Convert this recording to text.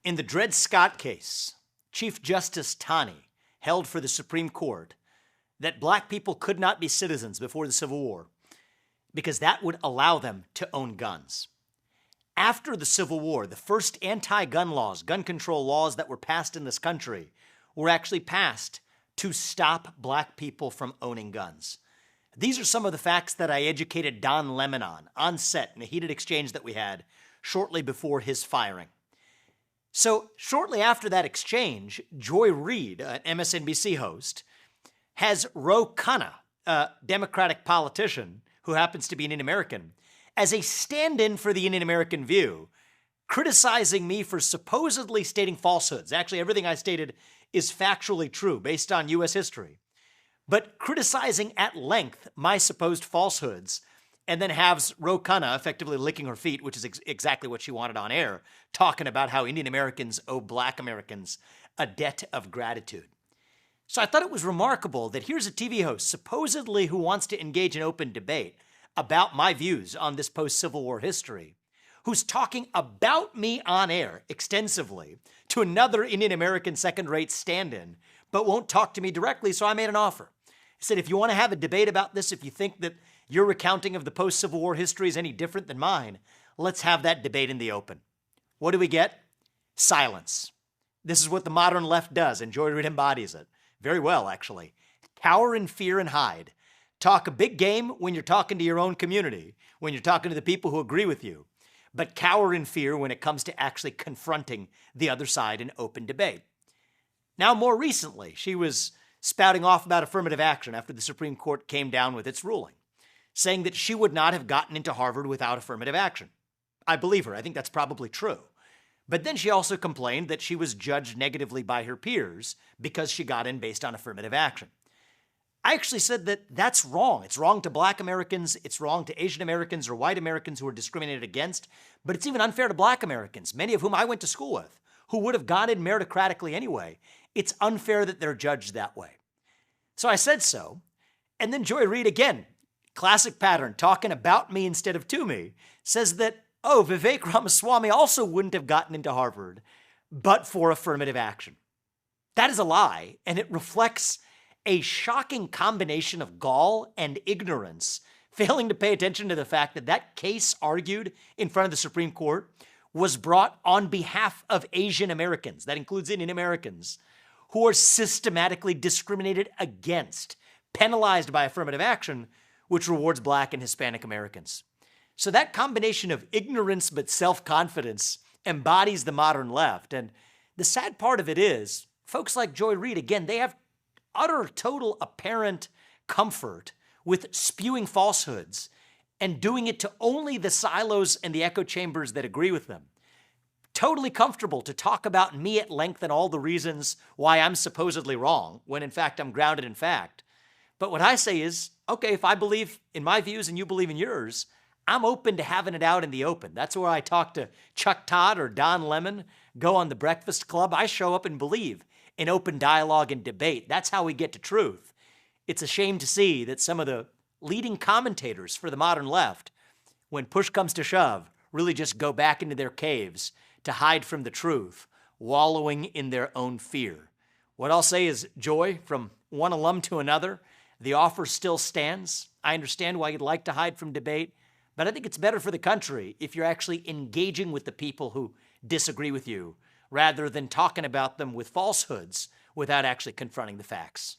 In the Dred Scott case, Chief Justice Taney held for the Supreme Court that black people could not be citizens before the Civil War because that would allow them to own guns. After the Civil War, the first anti-gun laws, gun control laws that were passed in this country, were actually passed to stop black people from owning guns. These are some of the facts that I educated Don Lemon on set in a heated exchange that we had shortly before his firing. So shortly after that exchange, Joy Reid, an MSNBC host, has Ro Khanna, a Democratic politician who happens to be an Indian American, as a stand-in for the Indian American view, criticizing me for supposedly stating falsehoods. Actually, everything I stated is factually true based on U.S. history, but criticizing at length my supposed falsehoods, and then has Ro Khanna effectively licking her feet, which is exactly what she wanted on air, talking about how Indian Americans owe black Americans a debt of gratitude. So I thought it was remarkable that here's a TV host, supposedly who wants to engage in open debate about my views on this post-Civil War history, who's talking about me on air extensively to another Indian American second-rate stand-in, but won't talk to me directly, so I made an offer. I said, if you want to have a debate about this, if you think that your recounting of the post-Civil War history is any different than mine, let's have that debate in the open. What do we get? Silence. This is what the modern left does, and Joy Reid embodies it. Very well, actually. Cower in fear and hide. Talk a big game when you're talking to your own community, when you're talking to the people who agree with you, but cower in fear when it comes to actually confronting the other side in open debate. Now, more recently, she was spouting off about affirmative action after the Supreme Court came down with its ruling, saying that she would not have gotten into Harvard without affirmative action. I believe her. I think that's probably true. But then she also complained that she was judged negatively by her peers because she got in based on affirmative action. I actually said that that's wrong. It's wrong to black Americans, it's wrong to Asian Americans or white Americans who are discriminated against, but it's even unfair to black Americans, many of whom I went to school with, who would have got in meritocratically anyway. It's unfair that they're judged that way. So I said so, and then Joy Reid again, classic pattern, talking about me instead of to me, says that, oh, Vivek Ramaswamy also wouldn't have gotten into Harvard but for affirmative action. That is a lie, and it reflects a shocking combination of gall and ignorance, failing to pay attention to the fact that that case argued in front of the Supreme Court was brought on behalf of Asian Americans, that includes Indian Americans, who are systematically discriminated against, penalized by affirmative action, which rewards black and Hispanic Americans. So that combination of ignorance but self-confidence embodies the modern left. And the sad part of it is, folks like Joy Reid, again, they have utter, total, apparent comfort with spewing falsehoods and doing it to only the silos and the echo chambers that agree with them. Totally comfortable to talk about me at length and all the reasons why I'm supposedly wrong, when in fact I'm grounded in fact. But what I say is, okay, if I believe in my views and you believe in yours, I'm open to having it out in the open. That's where I talk to Chuck Todd or Don Lemon, go on the Breakfast Club. I show up and believe in open dialogue and debate. That's how we get to truth. It's a shame to see that some of the leading commentators for the modern left, when push comes to shove, really just go back into their caves to hide from the truth, wallowing in their own fear. What I'll say is, Joy, from one alum to another, the offer still stands. I understand why you'd like to hide from debate, but I think it's better for the country if you're actually engaging with the people who disagree with you, rather than talking about them with falsehoods without actually confronting the facts.